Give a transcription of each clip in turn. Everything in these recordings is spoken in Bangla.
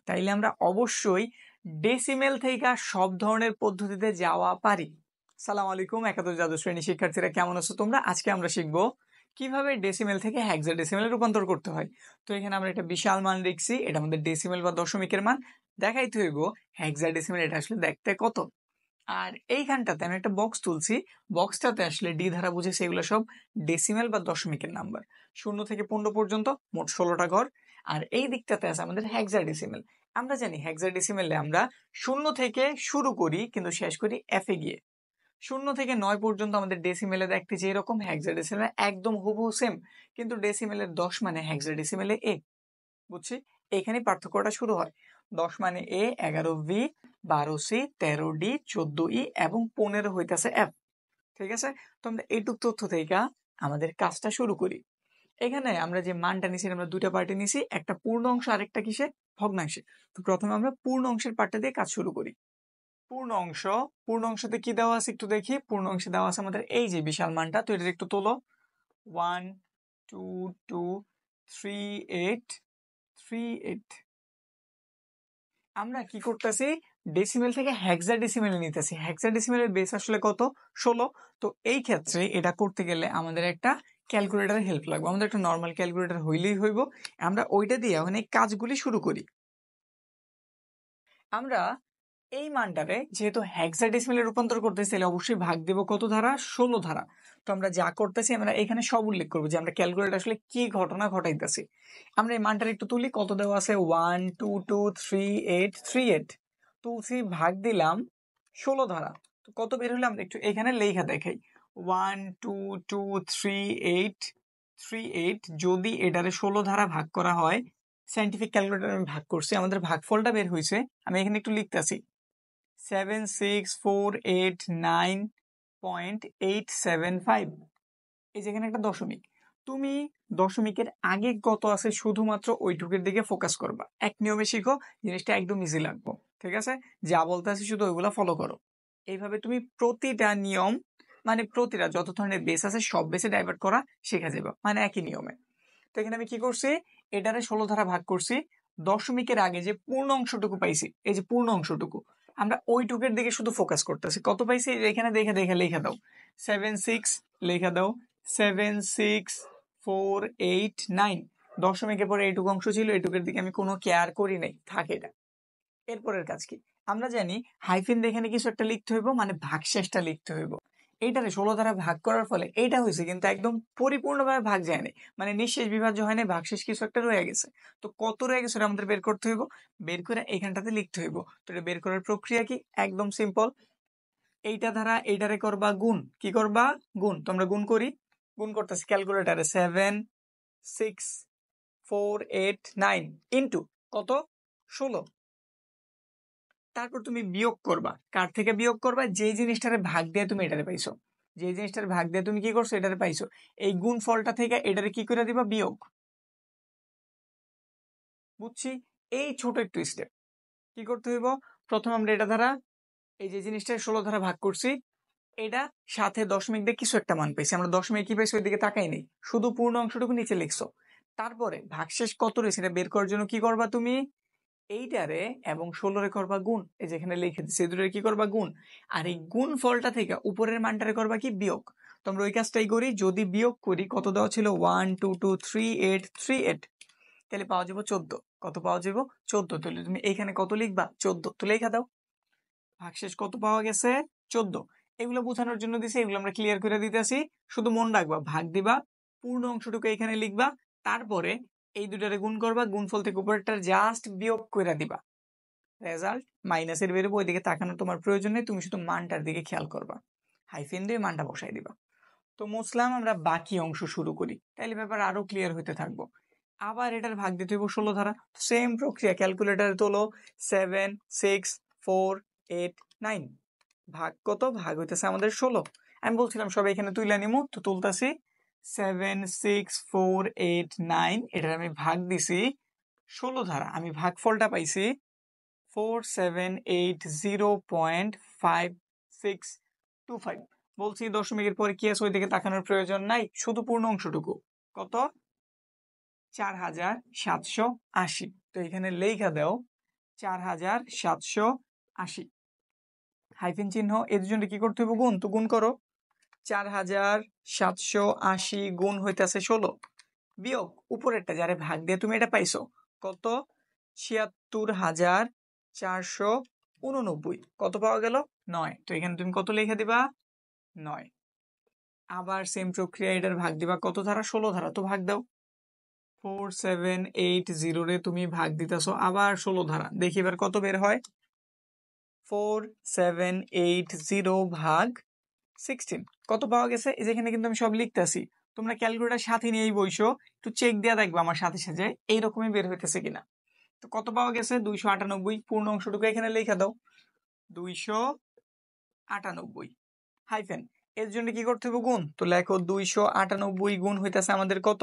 তাইলে আমরা অবশ্যই ডেসিমেল থেকে সব ধরনের পদ্ধতিতে যাওয়া পারি। সালাম আলাইকুম একাদশ দ্বাদশ শ্রেণী শিক্ষার্থীরা, কেমন আছো তোমরা? আজকে আমরা শিখবো কিভাবে ডেসিমেল থেকে হেক্সাডেসিমেলে রূপান্তর করতে হয়। তো এখানে আমরা একটা বিশাল মান লিখছি, এটা আমাদের ডেসিমেল বা দশমিকের মান। দেখাইতে হইব হেক্সাডেসিমেল এটা আসলে দেখতে কত। আর এইখানটাতে আমি একটা বক্স তুলছি, বক্সটাতে আসলে ডি ধারা বুঝেছি এগুলো সব ডেসিমেল বা দশমিকের নাম্বার। 0 থেকে 15 পর্যন্ত মোট 16টা ঘর। আর এই দিকটাতে আছে আমাদের হেক্সাডেসিমেল। আমরা জানি হেক্সাডেসিমেলে আমরা 0 থেকে শুরু করি কিন্তু শেষ করি এফ এ গিয়ে। 0 থেকে 9 পর্যন্ত আমাদের ডেসিমেলে দেখতে যেরকম হেক্সাডেসিমেলে একদম হুবহু সেম, কিন্তু ডেসিমেলের 10 মানে হেক্সাডেসিমেলে এ। বুঝছি, এখানে পার্থক্যটা শুরু হয়। 10 মানে এ, 11 ভি, 12 সি, 13 ডি, 14 ই এবং 15 হইতেছে এফ। ঠিক আছে, তো আমরা এইটুক তথ্য থেকে আমাদের কাজটা শুরু করি। এখানে আমরা যে মানটা নিছি আমরা দুইটা পার্টে নিছি, একটা পূর্ণ অংশ আর একটা কিসে, ভগ্নাংশে। তো প্রথমে আমরা পূর্ণ অংশের পার্টটা দিয়ে কাজ শুরু করি। পূর্ণ অংশ, পূর্ণ অংশতে কি দেওয়া আছে একটু দেখি। পূর্ণ অংশে দেওয়া আছে আমাদের এই যে বিশাল মানটা, তো এটা একটু তোলো। 1 2 2 3 8 3 8। আমরা কি করতেছি, ডেসিমেল থেকে হেক্সাডেসিমেলে নিতেছি। হেক্সাডেসিমেলের বেস আসলে কত, 16। তো এই ক্ষেত্রে এটা করতে গেলে আমাদের একটা ক্যালকুলেটরের হেল্প লাগবে। আমাদের একটা নর্মাল ক্যালকুলেটর হইলেই হইব। আমরা ওইটা দিয়ে ওখানে কাজগুলি শুরু করি। আমরা এই মানটারে যেহেতু হেক্সাডেসিমেলে রূপান্তর করতেছি, তাহলে অবশ্যই ভাগ দেব কত ধারা, 16 ধারা। তো আমরা যা করতেছি আমরা এখানে সব উল্লেখ করবো যে আমরা ক্যালকুলেটর আসলে কি ঘটনা ঘটাইতেছি। আমরা এই মানটার একটু তুলি, কত দেওয়া আছে, 1 2 2 3 8 3 8। 2 3 ভাগ দিলাম 16 ধারা, তো কত বের হলে আমরা একটু এখানে লেখা দেখাই। 1 2 2 3 8 3 8। যদি এটারে 16 ধারা ভাগ করা হয়, সাইন্টিফিক ক্যালকুলেটর আমি ভাগ করছি, আমাদের ভাগফলটা বের হয়েছে। আমি এখানে একটু লিখতেছি 76489.875। এই যেখানে একটা দশমিক, তুমি দশমিকের আগে কত আছে শুধুমাত্র ওইটুকের দিকে ফোকাস করবা। এক নিয়মে শিখো, জিনিসটা একদম ইজি লাগবে। ঠিক আছে, যা বলতে আছে শুধু ওইগুলা ফলো করো। এইভাবে তুমি প্রতিটা নিয়ম, মানে প্রতিটা যত ধরনের বেস আছে সব বেসে ডাইভার্ট করা শিখে যাবে, মানে একই নিয়মে। তো এখানে আমি কি করছি, এটারে 16 ধারা ভাগ করছি। দশমিকের আগে যে পূর্ণ অংশটুকু পাইছি, এই যে পূর্ণ অংশটুকু, আমরা ওইটুকের দিকে শুধু ফোকাস করতেছি। কত পাইছি এখানে দেখে দেখে লেখা দাও, 76 লেখা দাও, 76489। দশমিকের পরে এইটুকু অংশ ছিল, এইটুকের দিকে আমি কোনো কেয়ার করি নাই, থাকে এটা। এরপরের কাজ কি, আমরা জানি হাইফেন দিয়ে এখানে কিছু একটা লিখতে হইব, মানে ভাগশেষটা লিখতে হইব। এইটারে 16 দ্বারা ভাগ করার ফলে এইটা হয়েছে, কিন্তু একদম পরিপূর্ণভাবে ভাগ যায়নি, মানে নিঃশেষ বিভাজ্য হয় না, ভাগশেষ কিছু একটা রয়ে গেছে। তো কত রয়ে গেছে আমাদের বের করতে হইব, বের করে এখানটাতে লিখতে হইব। তো এটা বের করার প্রক্রিয়া কি, একদম সিম্পল। এইটা দ্বারা এইটারে করবা গুণ, কি করবা, গুণ। তো আমরা গুণ করি, গুণ করতেছি ক্যালকুলেটারে, 76489 ইন্টু কত, 16। তারপর তুমি বিয়োগ করবা, কার থেকে বিয়োগ করবা, যে জিনিসটারে ভাগ দিয়ে তুমি এটারে পাইছো, যে জিনিসটার ভাগ দিয়ে তুমি কি করছো এটারে পাইছো, এই গুণ ফলটা থেকে এটারে কি করে দিবা, বিয়োগ। বুঝছি, এই ছোট একটু স্টেপ কি করতে হইব, প্রথম আমরা এটা দ্বারা, এই যে জিনিসটা 16 দ্বারা ভাগ করছি, এটা সাথে দশমিক দিয়ে কিছু একটা মান পাইছি, আমরা দশমিক কি পাইছি ওইদিকে তাকাই নেই, শুধু পূর্ণ অংশটুকু নিচে লিখছো। তারপরে ভাগশেষ কত রয়েছে এটা বের করার জন্য কি করবা, তুমি এইটারে এবং 16 করবা গুণ, এই যেখানে লিখে দিচ্ছি এই দুটোরে কি করবা, গুণ। আর এই গুণ ফলটা থেকে উপরের মানটারে করবা কি, বিয়োগ। তো আমরা ওই কাজটাই করি, যদি বিয়োগ করি, কত দেওয়া ছিল, 1 2 2 3 8 3 8, তাহলে পাওয়া যাবো 14। কত পাওয়া যাবো, 14। তাহলে তুমি এইখানে কত লিখবা, 14। তো লেখা দাও, ভাগশেষ কত পাওয়া গেছে, 14। এগুলো বোঝানোর জন্য দিছি, এগুলো আমরা ক্লিয়ার করে দিতেছি। শুধু মন রাখবা, ভাগ দিবা, পূর্ণ অংশটুকু এখানে লিখবা, তারপরে এই দুটারে গুণ করবা, গুণফল থেকে উপরেরটা জাস্ট বিয়োগ করে দিবা। রেজাল্ট মাইনাসের বেরোবো, ওইদিকে তাকানোর তোমার প্রয়োজন নেই, তুমি শুধু মানটার দিকে খেয়াল করবা, হাইফেন দিয়ে মানটা বসাই দিবা। তো মুসলাম আমরা বাকি অংশ শুরু করি, তাইলে ব্যাপার আরো ক্লিয়ার হইতে থাকবো। আবার এটার ভাগ দিতে হইব 16 ধারা, সেম প্রক্রিয়া, ক্যালকুলেটারে তোলো, 76489। ভাগ কত, ভাগ হইতেছে আমাদের 16। আমি বলছিলাম সবাই এখানে তুইলা নিমু, তো তুলতাছি 76489, এটার আমি ভাগ দিছি 16 ধারা, আমি ভাগফলটা পাইছি 4780.5625। বলছি দশমিকের পরে কি আছে ওইদিকে তাকানোর প্রয়োজন নাই, শুধু পূর্ণ অংশটুকু, কত, 4780। তো এখানে লেখা দাও 4780। হাইফেন চিহ্ন, এর জন্য কি করতে হবে? গুণ। তো গুণ করো। 4780 গুণ হইতেছে 16, বিয়োগ উপরেরটা যারে ভাগ দিয়ে তুমি এটা পাইছো কত? 76489। কত পাওয়া গেল? 9। তো এখানে তুমি কত লিখে দিবা? 9। আবার সেম প্রক্রিয়া, এটার ভাগ দিবা কত ধারা? 16 ধারা। তো ভাগ দাও। 4780 রে তুমি ভাগ দিতেছো আবার 16 ধারা। দেখি এবার কত বের হয়। 4780 ভাগ 16 কত পাওয়া গেছে? এই যেখানে কিন্তু আমি সব লিখতেছি, তোমরা ক্যালকুলেটর সাথে নিয়েই বইসো, একটু চেক দিয়ে দেখবা আমার সাথে সাথে এইরকমই বের হইতেছে কিনা। তো কত পাওয়া গেছে? 298। পূর্ণ অংশটুকু এখানে লিখে দাও, 298। হাইফেন, এর জন্য কি করতে হবে? গুণ। তো লেখো 298 গুণ হইতেছে আমাদের কত?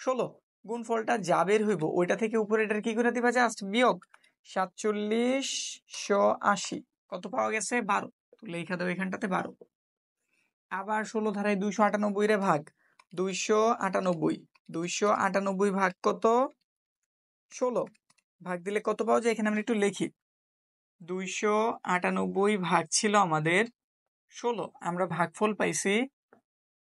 16। গুণ ফলটা যা বের হইব ওইটা থেকে উপরে এটার কি করে দিবা? জাস্ট বিয়োগ। 4780 কত পাওয়া গেছে? 12। তো লেখা দাও এখানটাতে 12। আবার 16 ধারায় 298 রে ভাগ। 298 298 ভাগ কত? 16। ভাগ দিলে কত পাওয়া যায়? এখানে আমরা একটু লিখি। 298 ভাগ ছিল আমাদের 16, আমরা ভাগফল পাইছি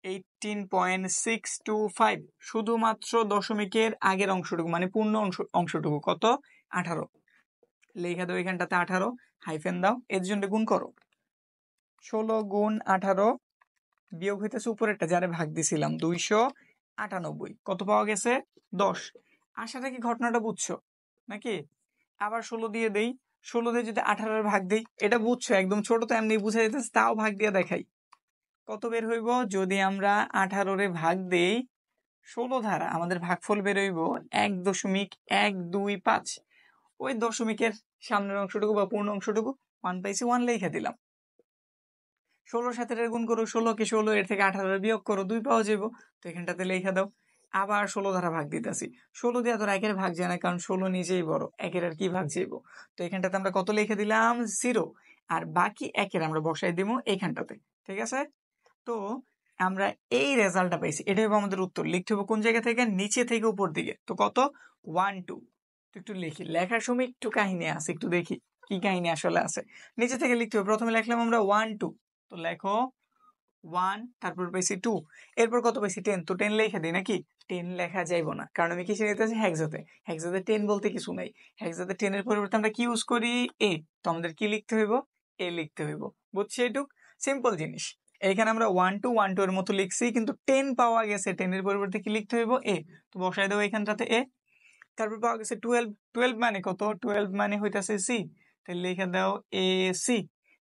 18.625। শুধুমাত্র দশমিকের আগের অংশটুকু মানে পূর্ণ অংশটুকু কত? 18। লেখা দাও এখানটাতে 18, হাইফেন দাও, এর জন্য গুণ করো। 16 গুণ 18 বিয়োগ হইতেছে উপরেরটা যারে ভাগ দিছিলাম 298। কত পাওয়া গেছে? 10। আশা রাখি ঘটনাটা বুঝছো নাকি? আবার 16 দিয়ে দেই। 16 দিয়ে যদি 18 ভাগ দেই, এটা বুঝছো একদম, ছোট তো এমনি বুঝা যেতেছে, তাও ভাগ দিয়ে দেখাই। কত বের হইব? যদি আমরা 18 ভাগ দেই 16 ধারা, আমাদের ভাগফল বের হইব 1.125। ওই দশমিকের সামনের অংশটুকু বা পূর্ণ অংশটুকু 1 পাইছি, 1 লিখে দিলাম। 16 সাথে গুণ করো, 16 কে 16, এর থেকে 18 বিয়োগ করো, 2 পাওয়া যাবো। তো এখানটাতে লেখা দাও। আবার 16 ধারা ভাগ দিতেছি। 16 দিয়ে ধর একের ভাগ যায় না, কারণ 16 নিজেই বড়, একের আর কি ভাগ যাইব। তো এখানটাতে আমরা কত লিখে দিলাম? 0। আর বাকি একের আমরা বসাই দিব এইখানটাতে। ঠিক আছে? তো আমরা এই রেজাল্টটা পাইছি, এটাই হবে আমাদের উত্তর। লিখতে হবে কোন জায়গা থেকে? নিচে থেকে উপর দিকে। তো কত? 1 2। একটু লিখি, লেখার সময় একটু কাহিনী আছে, একটু দেখি কি কাহিনী আসলে আছে। নিচে থেকে লিখতে হবে। প্রথমে লিখলাম আমরা 1 2। তো লেখো 1, তারপর পাইছি 2, এরপর কত পাইছি? 10। তো 10 লেখা দিই নাকি? 10 লেখা যাইব না, কারণ আমি কিসে নিতেছি? হেক্সাতে। হেক্সাতে 10 বলতে কিছু নাই। হেক্সাতে 10 এর পরিবর্তে আমরা কি ইউজ করি? এ। তো আমাদের কি লিখতে হইব? এ লিখতে হইব। বুঝছি এটুক? সিম্পল জিনিস। এইখানে আমরা 1 2 1 2 এর মতো লিখছি, কিন্তু 10 পাওয়া গেছে, 10 এর পরিবর্তে কি লিখতে হইব? এ। তো বসাই দেবো এখানটাতে এ। তারপর পাওয়া গেছে 12। 12 মানে কত? 12 মানে হইতাছে সি। তাহলে লিখে দাও এ সি।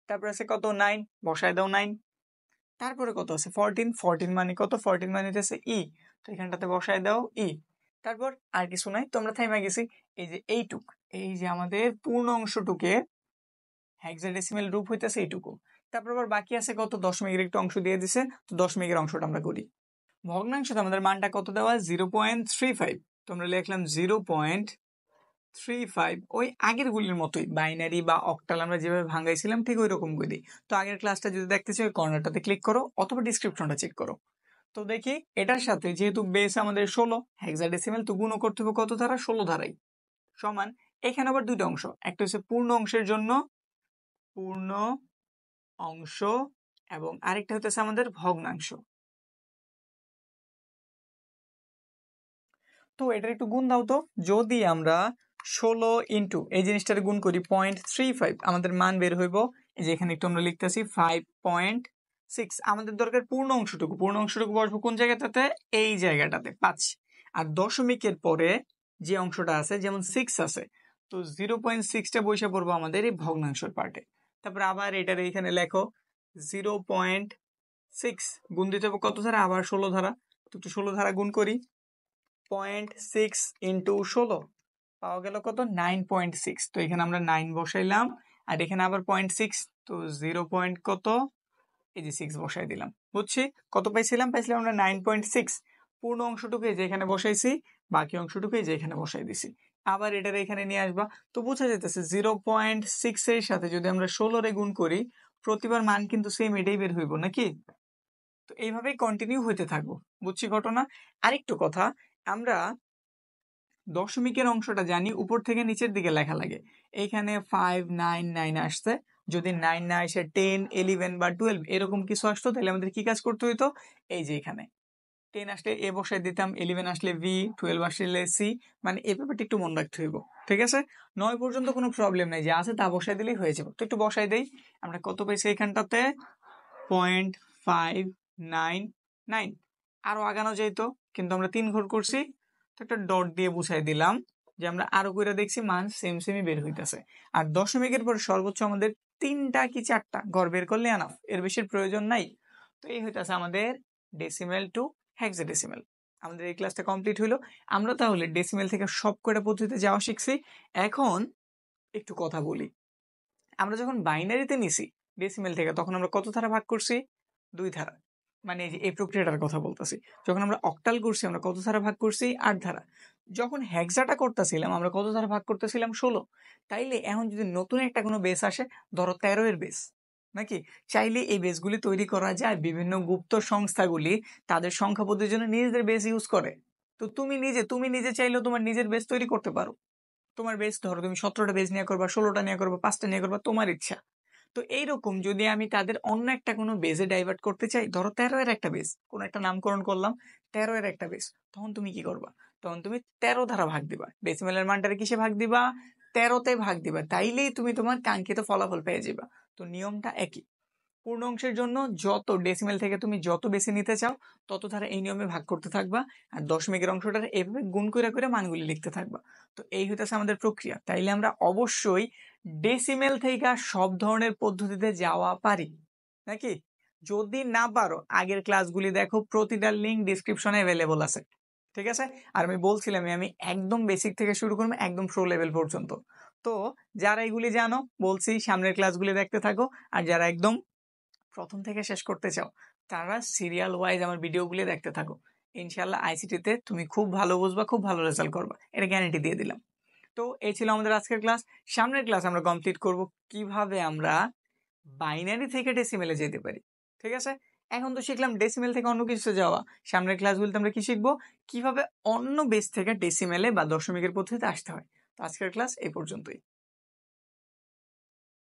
তারপর আছে কত? 9। বসাই দাও 9। তারপরে কত আছে? 14। 14 মানে কত? 14 মানে হচ্ছে ই। তো এখানটাতে বসায় দাও ই। তারপর আর কিছু নাই, তো আমরা থাইমা গেছি। এই যে এইটুক, এই যে আমাদের পূর্ণ অংশটুকে হেক্সাডেসিমাল রূপ হইতেছে এইটুকু। তারপর আবার বাকি আছে কত? দশমিকের একটু অংশ দিয়ে দিছে, তো দশমিকের অংশটা আমরা করি। ভগ্নাংশতে আমাদের মানটা কত দেওয়া? 0.35। তো আমরা লিখলাম 0.35। ওই আগের গুলির মতোই, বাইনারি বা অক্টাল আমরা যেভাবে ভাঙাইছিলাম ঠিক ওই রকম করে। তো আগের ক্লাসটা যদি দেখতে চাও কর্নারটাতে ক্লিক করো, অথবা ডিসক্রিপশনটা চেক করো। তো দেখি এটার সাথে যেহেতু বেস আমাদের 16 হেক্সাডেসিমাল, তো গুণ করতে হবে কত ধারা? 16 ধারাই। সমান এখানে আবার দুটো অংশ, একটা হচ্ছে পূর্ণ অংশের জন্য পূর্ণ অংশ, এবং আরেকটা হচ্ছে আমাদের ভগ্নাংশ। তো এটার একটু গুণ দাও তো। যদি আমরা 16 ইন্টু এই জিনিসটার গুণ করি 0.35, আমাদের মান বের হইব। এই যে এখানে একটু আমরা লিখতেছি 5.6। আমাদের দরকার পূর্ণ অংশটুকু। পূর্ণ অংশটুকু বসবো কোন জায়গাটাতে? এই জায়গাটাতে 5। আর দশমিকের পরে যে অংশটা আছে, যেমন 6 আছে, তো 0.6টা বসে পড়বো আমাদের এই ভগ্নাংশের পার্টে। তারপর আবার এটার এইখানে লেখো 0.6 গুণ দিতে হবে কত ধারা? আবার 16 ধারা। তো 16 ধারা গুণ করি। 0.6 ইন্টু 16 পাওয়া গেল কত? 9.6। তো এখানে আমরা 9 বসাইলাম, আর এখানে আবার 0.6, তো 0 পয়েন্ট কত? এই যে 6 বসাই দিলাম। বুঝছি কত পাইছিলাম? পাইছিলাম আমরা 9.6। পূর্ণ অংশটুকু এই যে এখানে বসাইছি, বাকি অংশটুকু এই যে এখানে বসাই দিছি। আবার এটার এখানে নিয়ে আসবা। তো বোঝা যাইতেছে 0.6 এর সাথে যদি আমরা 16 রে গুণ করি, প্রতিবার মান কিন্তু সেম এটাই বের হইব নাকি? তো এইভাবেই কন্টিনিউ হইতে থাকবো। বুঝছি ঘটনা। আরেকটু কথা, আমরা দশমিকের অংশটা জানি উপর থেকে নিচের দিকে লেখা লাগে। এইখানে 5 9 9 আসছে, যদি 9 না এসে 10 11 বা 12 এরকম কিছু আসতো তাহলে আমাদের কি কাজ করতে হইতো, এই যে এখানে 10 আসলে এ বসাই দিতাম, 11 আসলে ভি, 12 আসলে সি, মানে এই ব্যাপারটা একটু মনে রাখতে হইব। ঠিক আছে, 9 পর্যন্ত কোনো প্রবলেম নাই, যে আছে তা বসাই দিলেই হয়ে যাবে। তো একটু বসাই দেই, আমরা কত পেয়েছি এখানটাতে 0.599। আরো আগানো যাইতো কিন্তু আমরা 3 ঘর করছি, তো একটা ডট দিয়ে বুঝাই দিলাম যে আমরা আরো কইরা দেখছি মান সেম সেমই বের হইতাছে। আর দশমিকের পর সর্বোচ্চ আমাদের 3টা কি 4টা ঘর বের করলে আনাফ, এর বেশির প্রয়োজন নাই। তো এই হইতাছে আমাদের ডেসিমেল টু হেক্সাডেসিমেল। আমাদের এই ক্লাসটা কমপ্লিট হইলো। আমরা তাহলে ডেসিমেল থেকে সব কয়টা পদ্ধতিতে যাওয়া শিখছি। এখন একটু কথা বলি, আমরা যখন বাইনারিতে নিছি ডেসিমেল থেকে তখন আমরা কত ধারা ভাগ করছি, 2 ধারা। মানে এই যে এই প্রক্রিয়াটার কথা বলতেছি। যখন আমরা অক্টাল করছি আমরা কত ধারা ভাগ করছি, 8 ধারা। যখন হেক্সাটা করতেছিলাম আমরা কত ধারা ভাগ করতেছিলাম, 16। তাইলে এখন যদি নতুন একটা কোনো বেস আসে, ধরো 13 এর বেস, নাকি চাইলে এই বেসগুলি তৈরি করা যায়। বিভিন্ন গুপ্ত সংস্থাগুলি তাদের সংখ্যা পদ্ধতির জন্য নিজেদের বেস ইউজ করে। তো তুমি নিজে চাইলেও তোমার নিজের বেস তৈরি করতে পারো। তোমার বেস ধরো তুমি 17টা বেস নিয়ে করবা, 16টা নিয়ে করবা, 5টা নিয়ে করবা, তোমার ইচ্ছা। তো এইরকম যদি আমি তাদের অন্য একটা কোনো বেজে ডাইভার্ট করতে চাই, ধরো 13 এর একটা বেস, কোন একটা নামকরণ করলাম 13 এর একটা বেস, তখন তুমি কি করবা, তখন তুমি 13 ধারা ভাগ দিবা। ডেসিমেলের মানটারে কিসে ভাগ দিবা, 13তে ভাগ দিবা, তাইলেই তুমি তোমার কাঙ্ক্ষিত ফলাফল পেয়ে যাবা। তো নিয়মটা একই। পূর্ণ অংশের জন্য যত ডেসিমেল থেকে তুমি যত বেশি নিতে চাও তত ধারা এই নিয়মে ভাগ করতে থাকবা, আর দশমিকের অংশটা এইভাবে গুণ করে করে মানগুলি লিখতে থাকবা। তো এই হইতেছে আমাদের প্রক্রিয়া। তাইলে আমরা অবশ্যই ডেসিমেল থেকে সব ধরনের পদ্ধতিতে যাওয়া পারি, নাকি? যদি না পারো আগের ক্লাসগুলি দেখো, প্রতিটার লিঙ্ক ডিসক্রিপশনে অ্যাভেলেবল আছে। ঠিক আছে, আর আমি বলছিলাম আমি একদম বেসিক থেকে শুরু করবো একদম প্রো লেভেল পর্যন্ত। তো যারা এগুলি জানো বলছি সামনের ক্লাসগুলি দেখতে থাকো, আর যারা একদম প্রথম থেকে শেষ করতে চাও তারা সিরিয়াল ওয়াইজ আমার ভিডিওগুলি দেখতে থাকো। ইনশাল্লাহ আইসিটিতে তুমি খুব ভালো বুঝবা, খুব ভালো রেজাল্ট করবা, এটা গ্যারান্টি দিয়ে দিলাম। তো এই ছিল আমাদের আজকের ক্লাস। সামনের ক্লাস আমরা কমপ্লিট করব কিভাবে আমরা বাইনারি থেকে ডেসিমেলে যেতে পারি। ঠিক আছে, এখন তো শিখলাম ডেসিমেল থেকে অন্য কিছু যাওয়া। সামনের ক্লাসগুলোতে আমরা কি শিখবো, কিভাবে অন্য বেস থেকে ডেসিমেলে বা দশমিকের পদ্ধতিতে আসতে হয়। তো আজকের ক্লাস এই পর্যন্তই।